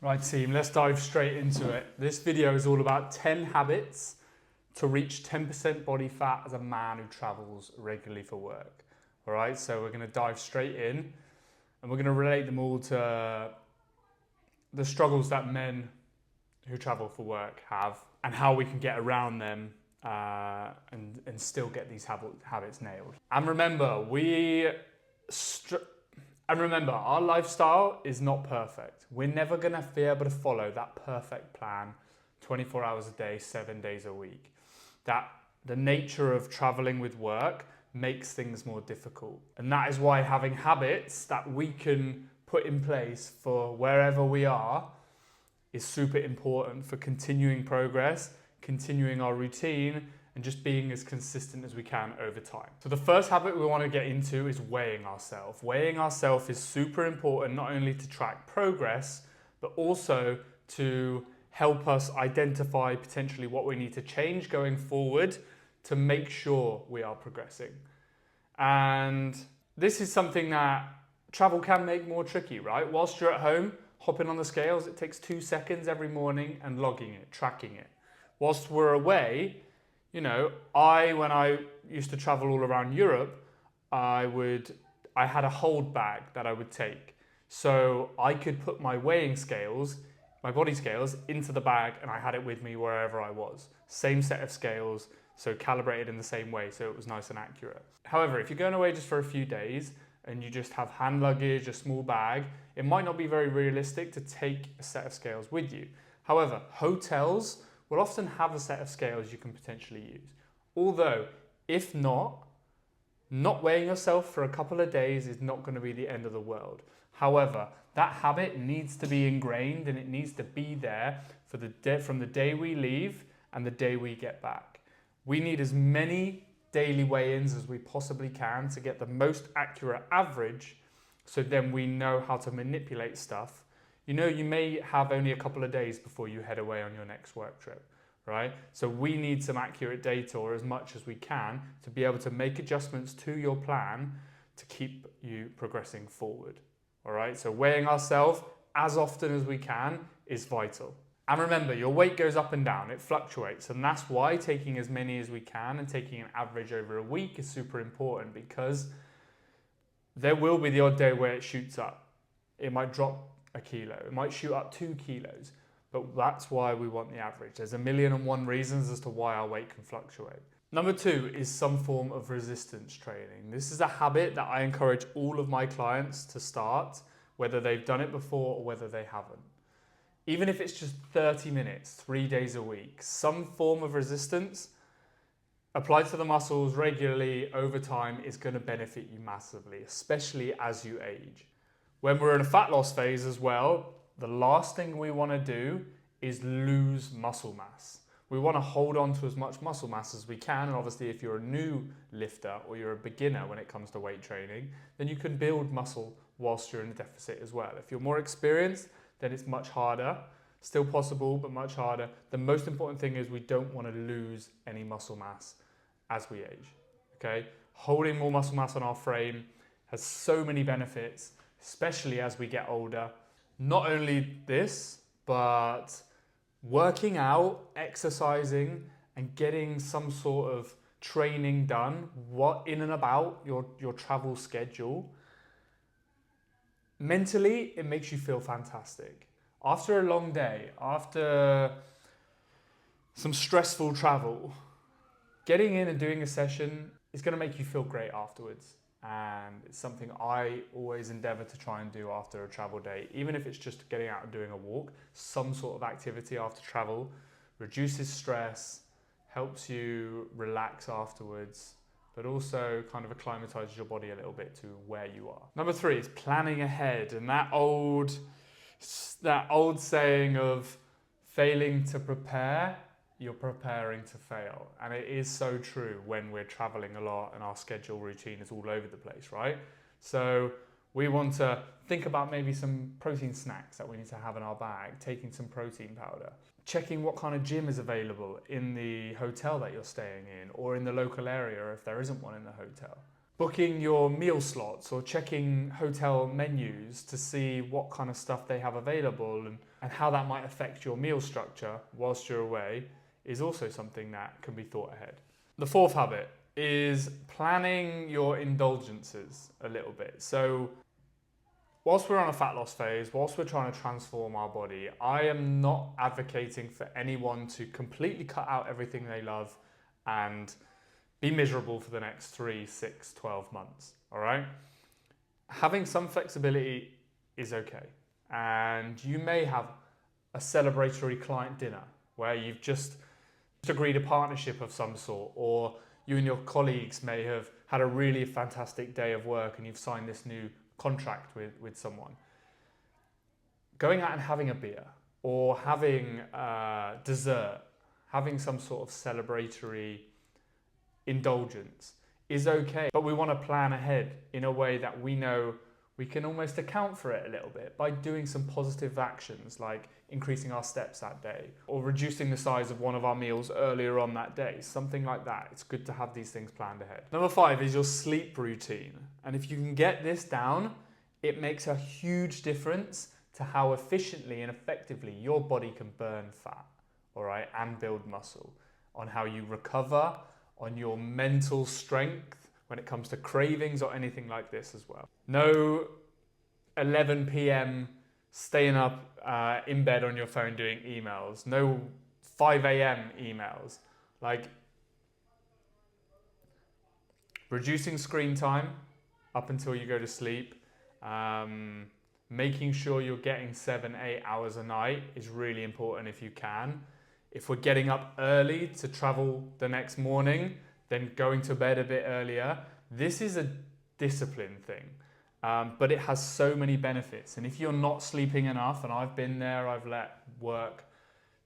Right team, let's dive straight into it. This video is all about 10 habits to reach 10% body fat as a man who travels regularly for work. All right, so we're gonna dive straight in and we're gonna relate them all to the struggles that men who travel for work have and how we can get around them and still get these habits nailed. And remember, our lifestyle is not perfect. We're never gonna be able to follow that perfect plan 24 hours a day, 7 days a week. That the nature of traveling with work makes things more difficult. And that is why having habits that we can put in place for wherever we are is super important for continuing progress, continuing our routine, and just being as consistent as we can over time. So the first habit we want to get into is weighing ourselves. Weighing ourselves is super important, not only to track progress, but also to help us identify potentially what we need to change going forward to make sure we are progressing. And this is something that travel can make more tricky, right? Whilst you're at home, hopping on the scales, it takes 2 seconds every morning and logging it, tracking it. Whilst we're away, when I used to travel all around Europe, I had a hold bag that I would take. So I could put my weighing scales, my body scales, into the bag and I had it with me wherever I was. Same set of scales, so calibrated in the same way, so it was nice and accurate. However, if you're going away just for a few days and you just have hand luggage, a small bag, it might not be very realistic to take a set of scales with you. However, hotels will often have a set of scales you can potentially use. Although, if not weighing yourself for a couple of days is not going to be the end of the world. However, that habit needs to be ingrained and it needs to be there from the day we leave and the day we get back. We need as many daily weigh-ins as we possibly can to get the most accurate average, so then we know how to manipulate stuff. You may have only a couple of days before you head away on your next work trip, right? So we need some accurate data, or as much as we can, to be able to make adjustments to your plan to keep you progressing forward, all right? So weighing ourselves as often as we can is vital. And remember, your weight goes up and down, it fluctuates, and that's why taking as many as we can and taking an average over a week is super important, because there will be the odd day where it shoots up. It might drop a kilo, it might shoot up 2 kilos, but that's why we want the average. There's 1,000,001 reasons as to why our weight can fluctuate. Number 2 is some form of resistance training. This is a habit that I encourage all of my clients to start, whether they've done it before or whether they haven't. Even if it's just 30 minutes, 3 days a week, some form of resistance applied to the muscles regularly over time is going to benefit you massively, especially as you age. When we're in a fat loss phase as well, the last thing we want to do is lose muscle mass. We want to hold on to as much muscle mass as we can, and obviously if you're a new lifter or you're a beginner when it comes to weight training, then you can build muscle whilst you're in a deficit as well. If you're more experienced, then it's much harder. Still possible, but much harder. The most important thing is we don't want to lose any muscle mass as we age, okay? Holding more muscle mass on our frame has so many benefits, especially as we get older. Not only this, but working out, exercising, and getting some sort of training done in and about your travel schedule, mentally, it makes you feel fantastic. After a long day, after some stressful travel, getting in and doing a session is going to make you feel great afterwards. And it's something I always endeavour to try and do after a travel day. Even if it's just getting out and doing a walk, some sort of activity after travel reduces stress, helps you relax afterwards, but also kind of acclimatizes your body a little bit to where you are. Number 3 is planning ahead. And that old saying of failing to prepare, you're preparing to fail. And it is so true when we're traveling a lot and our schedule routine is all over the place, right? So we want to think about maybe some protein snacks that we need to have in our bag, taking some protein powder, checking what kind of gym is available in the hotel that you're staying in or in the local area if there isn't one in the hotel. Booking your meal slots or checking hotel menus to see what kind of stuff they have available and how that might affect your meal structure whilst you're away is also something that can be thought ahead. The fourth habit is planning your indulgences a little bit. So whilst we're on a fat loss phase, whilst we're trying to transform our body, I am not advocating for anyone to completely cut out everything they love and be miserable for the next 3, 6, 12 months, all right? Having some flexibility is okay. And you may have a celebratory client dinner where you've just agreed a partnership of some sort, or you and your colleagues may have had a really fantastic day of work and you've signed this new contract with someone. Going out and having a beer or having dessert, having some sort of celebratory indulgence is okay, but we want to plan ahead in a way that we know we can almost account for it a little bit by doing some positive actions like increasing our steps that day or reducing the size of one of our meals earlier on that day, something like that. It's good to have these things planned ahead. Number 5 is your sleep routine. And if you can get this down, it makes a huge difference to how efficiently and effectively your body can burn fat, all right, and build muscle, on how you recover, on your mental strength when it comes to cravings or anything like this as well. No 11 p.m. staying up in bed on your phone doing emails. No 5 a.m. emails. Like, reducing screen time up until you go to sleep. Making sure you're getting 7-8 hours a night is really important if you can. If we're getting up early to travel the next morning, then going to bed a bit earlier. This is a discipline thing, but it has so many benefits. And if you're not sleeping enough, and I've been there, I've let work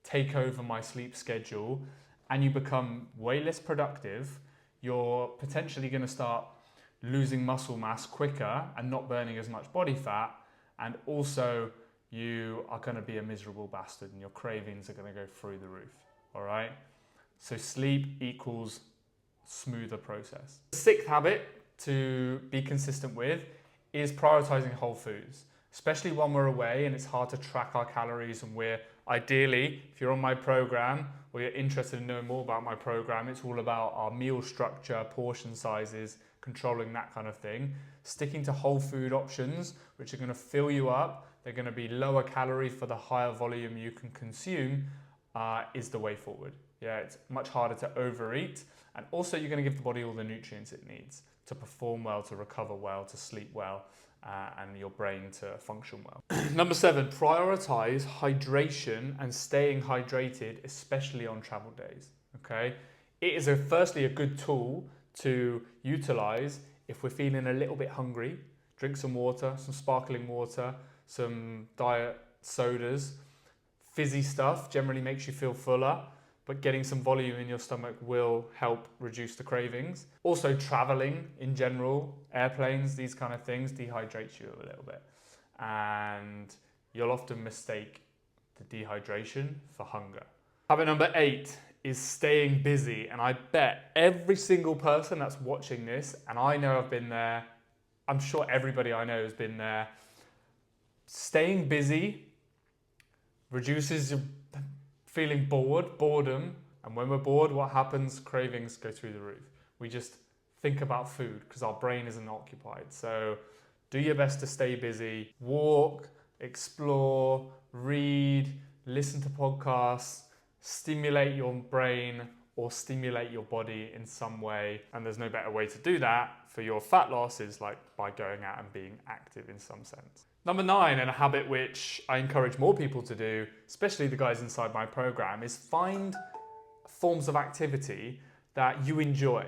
take over my sleep schedule, and you become way less productive, you're potentially going to start losing muscle mass quicker and not burning as much body fat. And also you are going to be a miserable bastard and your cravings are going to go through the roof. All right. So sleep equals smoother process. The 6th habit to be consistent with is prioritizing whole foods, especially when we're away and it's hard to track our calories. And we're ideally, if you're on my program or you're interested in knowing more about my program, it's all about our meal structure, portion sizes, controlling that kind of thing. Sticking to whole food options, which are going to fill you up, they're going to be lower calorie for the higher volume you can consume, is the way forward. Yeah, it's much harder to overeat. And also you're going to give the body all the nutrients it needs to perform well, to recover well, to sleep well, and your brain to function well. Number 7, prioritize hydration and staying hydrated, especially on travel days. Okay, it is firstly a good tool to utilize if we're feeling a little bit hungry. Drink some water, some sparkling water, some diet sodas. Fizzy stuff generally makes you feel fuller, but getting some volume in your stomach will help reduce the cravings. Also, traveling in general, airplanes, these kind of things dehydrate you a little bit. And you'll often mistake the dehydration for hunger. Habit number 8 is staying busy. And I bet every single person that's watching this, and I know I've been there, I'm sure everybody I know has been there, staying busy reduces your feeling boredom, and when we're bored, what happens? Cravings go through the roof. We just think about food because our brain isn't occupied. So do your best to stay busy, walk, explore, read, listen to podcasts, stimulate your brain or stimulate your body in some way. And there's no better way to do that for your fat loss is like by going out and being active in some sense. Number 9, and a habit which I encourage more people to do, especially the guys inside my program, is find forms of activity that you enjoy,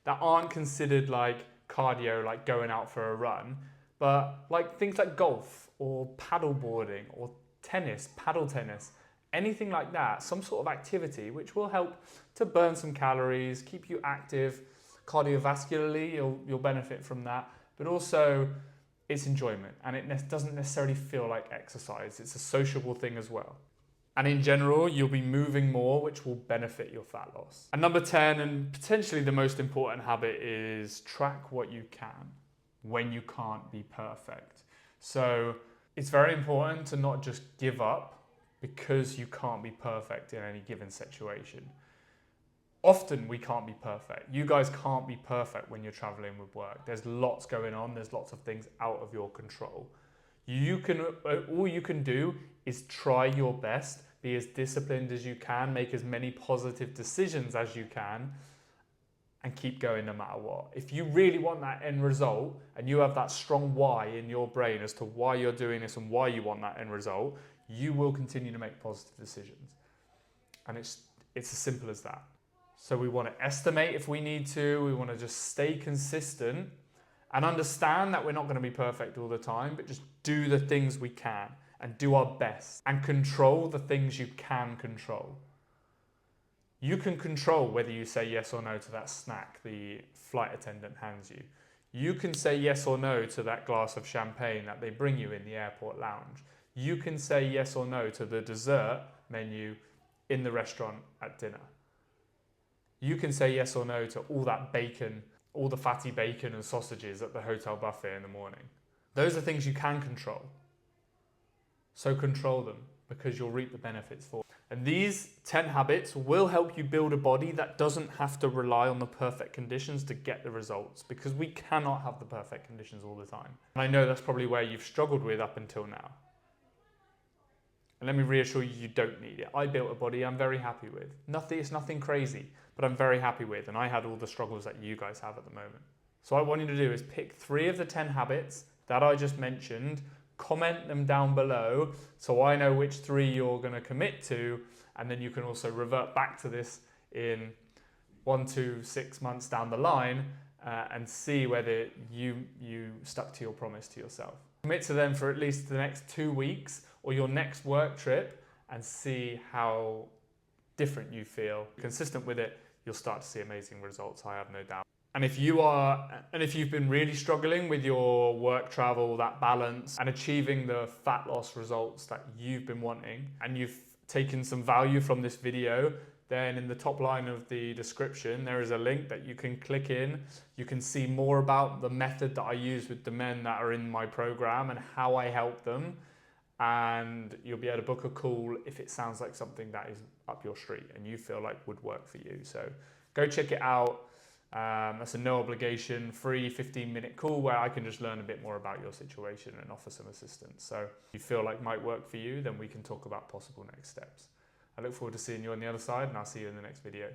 that aren't considered like cardio, like going out for a run, but like things like golf or paddle boarding or tennis, paddle tennis, anything like that, some sort of activity which will help to burn some calories, keep you active. Cardiovascularly, you'll benefit from that, but also it's enjoyment, and it doesn't necessarily feel like exercise. It's a sociable thing as well. And in general, you'll be moving more, which will benefit your fat loss. And number 10, and potentially the most important habit, is track what you can when you can't be perfect. So it's very important to not just give up because you can't be perfect in any given situation. Often we can't be perfect. You guys can't be perfect when you're traveling with work. There's lots going on. There's lots of things out of your control. All you can do is try your best, be as disciplined as you can, make as many positive decisions as you can, and keep going no matter what. If you really want that end result and you have that strong why in your brain as to why you're doing this and why you want that end result, you will continue to make positive decisions. And it's as simple as that. So we want to estimate if we need to, we want to just stay consistent and understand that we're not going to be perfect all the time, but just do the things we can and do our best and control the things you can control. You can control whether you say yes or no to that snack the flight attendant hands you. You can say yes or no to that glass of champagne that they bring you in the airport lounge. You can say yes or no to the dessert menu in the restaurant at dinner. You can say yes or no to all that bacon, all the fatty bacon and sausages at the hotel buffet in the morning. Those are things you can control. So control them because you'll reap the benefits for it. And these 10 habits will help you build a body that doesn't have to rely on the perfect conditions to get the results, because we cannot have the perfect conditions all the time. And I know that's probably where you've struggled with up until now. And let me reassure you, you don't need it. I built a body I'm very happy with. It's nothing crazy, but I'm very happy with, and I had all the struggles that you guys have at the moment. So what I want you to do is pick 3 of the 10 habits that I just mentioned, comment them down below so I know which 3 you're going to commit to, and then you can also revert back to this in 1 to 6 months down the line and see whether you stuck to your promise to yourself. Commit to them for at least the next 2 weeks or your next work trip and see how different you feel. Consistent with it, you'll start to see amazing results, I have no doubt. And if you've been really struggling with your work travel, that balance, and achieving the fat loss results that you've been wanting, and you've taken some value from this video, then in the top line of the description, there is a link that you can click in. You can see more about the method that I use with the men that are in my program and how I help them. And you'll be able to book a call if it sounds like something that is up your street and you feel like would work for you. So go check it out. That's a no obligation, free 15-minute call where I can just learn a bit more about your situation and offer some assistance. So if you feel like might work for you, then we can talk about possible next steps. I look forward to seeing you on the other side, and I'll see you in the next video.